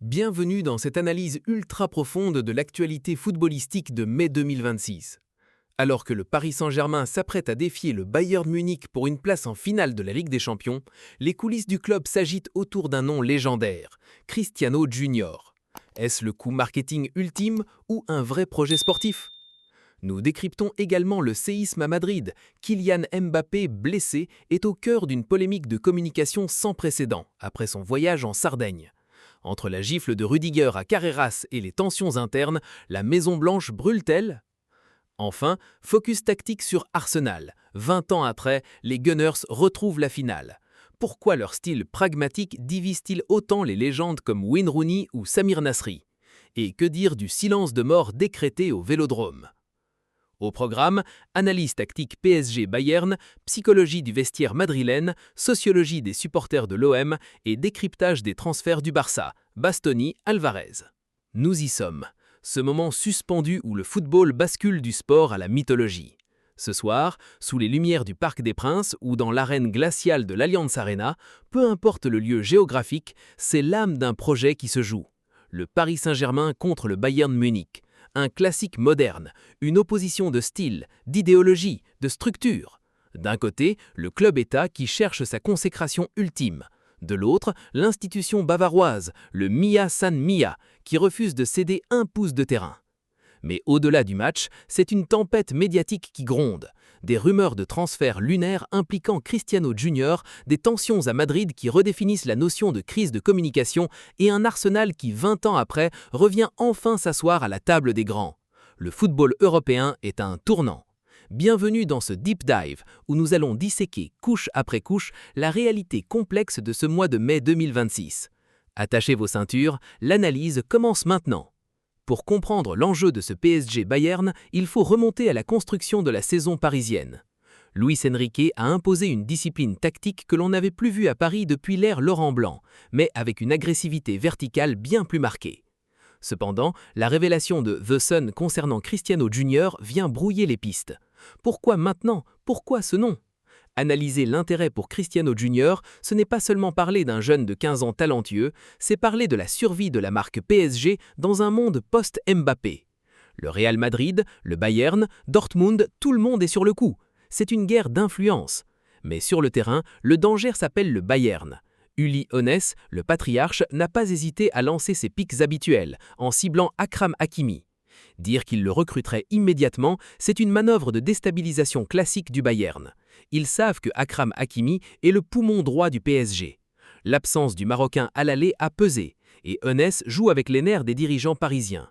Bienvenue dans cette analyse ultra profonde de l'actualité footballistique de mai 2026. Alors que le Paris Saint-Germain s'apprête à défier le Bayern Munich pour une place en finale de la Ligue des Champions, les coulisses du club s'agitent autour d'un nom légendaire, Cristiano Junior. Est-ce le coup marketing ultime ou un vrai projet sportif? Nous décryptons également le séisme à Madrid. Kylian Mbappé, blessé, est au cœur d'une polémique de communication sans précédent après son voyage en Sardaigne. Entre la gifle de Rudiger à Carreras et les tensions internes, la Maison-Blanche brûle-t-elle? Enfin, focus tactique sur Arsenal. 20 ans après, les Gunners retrouvent la finale. Pourquoi leur style pragmatique divise-t-il autant les légendes comme Wayne Rooney ou Samir Nasri? Et que dire du silence de mort décrété au Vélodrome? Au programme, analyse tactique PSG-Bayern, psychologie du vestiaire madrilène, sociologie des supporters de l'OM et décryptage des transferts du Barça, Bastoni-Alvarez. Nous y sommes, ce moment suspendu où le football bascule du sport à la mythologie. Ce soir, sous les lumières du Parc des Princes ou dans l'arène glaciale de l'Allianz Arena, peu importe le lieu géographique, c'est l'âme d'un projet qui se joue. Le Paris Saint-Germain contre le Bayern Munich. Un classique moderne, une opposition de style, d'idéologie, de structure. D'un côté, le club-État qui cherche sa consécration ultime. De l'autre, l'institution bavaroise, le Mia San Mia, qui refuse de céder un pouce de terrain. Mais au-delà du match, c'est une tempête médiatique qui gronde. Des rumeurs de transferts lunaires impliquant Cristiano Junior, des tensions à Madrid qui redéfinissent la notion de crise de communication et un Arsenal qui, 20 ans après, revient enfin s'asseoir à la table des grands. Le football européen est à un tournant. Bienvenue dans ce deep dive où nous allons disséquer couche après couche la réalité complexe de ce mois de mai 2026. Attachez vos ceintures, l'analyse commence maintenant. Pour comprendre l'enjeu de ce PSG Bayern, il faut remonter à la construction de la saison parisienne. Luis Enrique a imposé une discipline tactique que l'on n'avait plus vue à Paris depuis l'ère Laurent Blanc, mais avec une agressivité verticale bien plus marquée. Cependant, la révélation de The Sun concernant Cristiano Junior vient brouiller les pistes. Pourquoi maintenant? Pourquoi ce nom? Analyser l'intérêt pour Cristiano Junior, ce n'est pas seulement parler d'un jeune de 15 ans talentueux, c'est parler de la survie de la marque PSG dans un monde post-Mbappé. Le Real Madrid, le Bayern, Dortmund, tout le monde est sur le coup. C'est une guerre d'influence. Mais sur le terrain, le danger s'appelle le Bayern. Uli Hoeneß, le patriarche, n'a pas hésité à lancer ses pics habituels, en ciblant Akram Hakimi. Dire qu'il le recruterait immédiatement, c'est une manœuvre de déstabilisation classique du Bayern. Ils savent que Akram Hakimi est le poumon droit du PSG. L'absence du Marocain à l'aller a pesé, et Hoeneß joue avec les nerfs des dirigeants parisiens.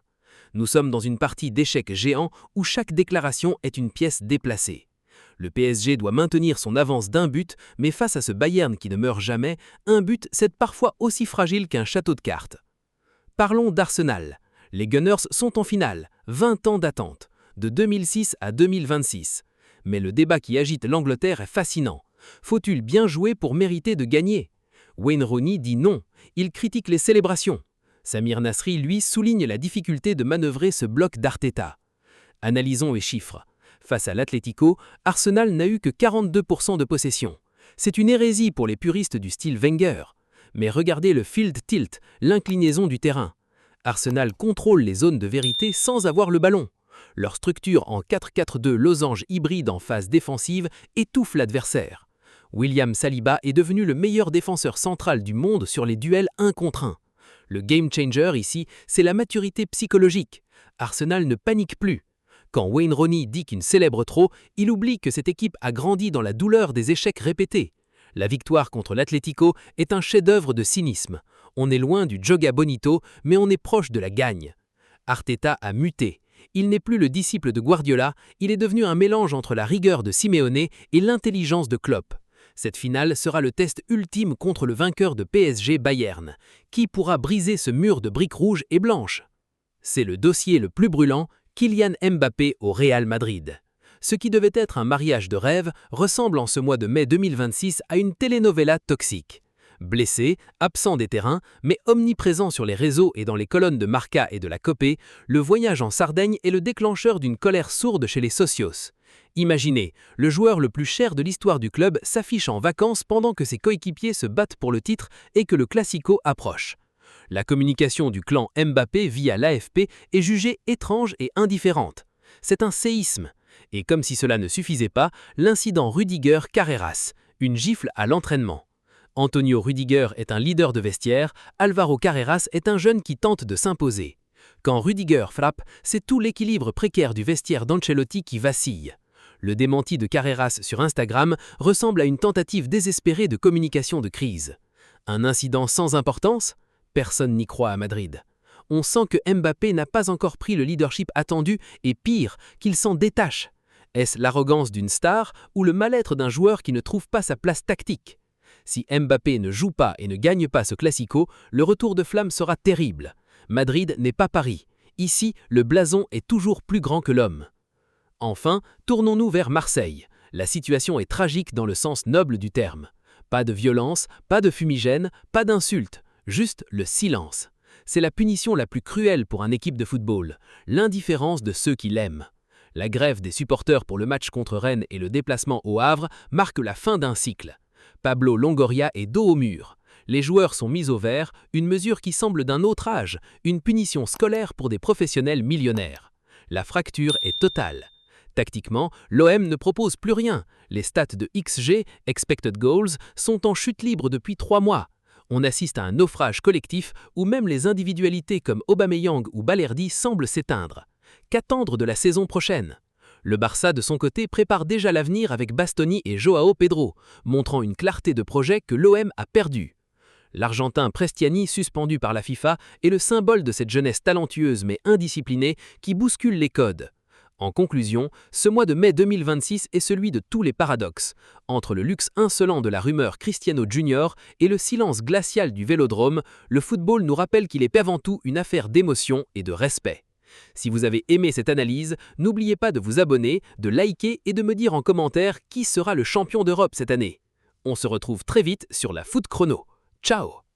Nous sommes dans une partie d'échecs géants où chaque déclaration est une pièce déplacée. Le PSG doit maintenir son avance d'un but, mais face à ce Bayern qui ne meurt jamais, un but c'est parfois aussi fragile qu'un château de cartes. Parlons d'Arsenal. Les Gunners sont en finale, 20 ans d'attente, de 2006 à 2026. Mais le débat qui agite l'Angleterre est fascinant. Faut-il bien jouer pour mériter de gagner? Wayne Rooney dit non, il critique les célébrations. Samir Nasri, lui, souligne la difficulté de manœuvrer ce bloc d'Arteta. Analysons les chiffres. Face à l'Atlético, Arsenal n'a eu que 42% de possession. C'est une hérésie pour les puristes du style Wenger. Mais regardez le field tilt, l'inclinaison du terrain. Arsenal contrôle les zones de vérité sans avoir le ballon. Leur structure en 4-4-2 losange hybride en phase défensive étouffe l'adversaire. William Saliba est devenu le meilleur défenseur central du monde sur les duels 1 contre 1. Le game changer ici, c'est la maturité psychologique. Arsenal ne panique plus. Quand Wayne Rooney dit qu'il célèbre trop, il oublie que cette équipe a grandi dans la douleur des échecs répétés. La victoire contre l'Atlético est un chef-d'œuvre de cynisme. On est loin du Joga Bonito, mais on est proche de la gagne. Arteta a muté. Il n'est plus le disciple de Guardiola, il est devenu un mélange entre la rigueur de Simeone et l'intelligence de Klopp. Cette finale sera le test ultime contre le vainqueur de PSG Bayern. Qui pourra briser ce mur de briques rouges et blanches? C'est le dossier le plus brûlant, Kylian Mbappé au Real Madrid. Ce qui devait être un mariage de rêve ressemble en ce mois de mai 2026 à une telenovela toxique. Blessé, absent des terrains, mais omniprésent sur les réseaux et dans les colonnes de Marca et de la Copé, le voyage en Sardaigne est le déclencheur d'une colère sourde chez les socios. Imaginez, le joueur le plus cher de l'histoire du club s'affiche en vacances pendant que ses coéquipiers se battent pour le titre et que le Classico approche. La communication du clan Mbappé via l'AFP est jugée étrange et indifférente. C'est un séisme. Et comme si cela ne suffisait pas, l'incident Rüdiger-Carreras, une gifle à l'entraînement. Antonio Rüdiger est un leader de vestiaire, Álvaro Carreras est un jeune qui tente de s'imposer. Quand Rüdiger frappe, c'est tout l'équilibre précaire du vestiaire d'Ancelotti qui vacille. Le démenti de Carreras sur Instagram ressemble à une tentative désespérée de communication de crise. Un incident sans importance? Personne n'y croit à Madrid. On sent que Mbappé n'a pas encore pris le leadership attendu et pire, qu'il s'en détache. Est-ce l'arrogance d'une star ou le mal-être d'un joueur qui ne trouve pas sa place tactique? Si Mbappé ne joue pas et ne gagne pas ce classico, le retour de flamme sera terrible. Madrid n'est pas Paris. Ici, le blason est toujours plus grand que l'homme. Enfin, tournons-nous vers Marseille. La situation est tragique dans le sens noble du terme. Pas de violence, pas de fumigène, pas d'insultes, juste le silence. C'est la punition la plus cruelle pour une équipe de football, l'indifférence de ceux qui l'aiment. La grève des supporters pour le match contre Rennes et le déplacement au Havre marquent la fin d'un cycle. Pablo Longoria est dos au mur. Les joueurs sont mis au vert, une mesure qui semble d'un autre âge, une punition scolaire pour des professionnels millionnaires. La fracture est totale. Tactiquement, l'OM ne propose plus rien. Les stats de XG, Expected Goals, sont en chute libre depuis 3 mois. On assiste à un naufrage collectif où même les individualités comme Aubameyang ou Balerdi semblent s'éteindre. Qu'attendre de la saison prochaine? Le Barça, de son côté, prépare déjà l'avenir avec Bastoni et Joao Pedro, montrant une clarté de projet que l'OM a perdue. L'Argentin Prestiani, suspendu par la FIFA, est le symbole de cette jeunesse talentueuse mais indisciplinée qui bouscule les codes. En conclusion, ce mois de mai 2026 est celui de tous les paradoxes. Entre le luxe insolent de la rumeur Cristiano Junior et le silence glacial du Vélodrome, le football nous rappelle qu'il est avant tout une affaire d'émotion et de respect. Si vous avez aimé cette analyse, n'oubliez pas de vous abonner, de liker et de me dire en commentaire qui sera le champion d'Europe cette année. On se retrouve très vite sur la Foot Chrono. Ciao!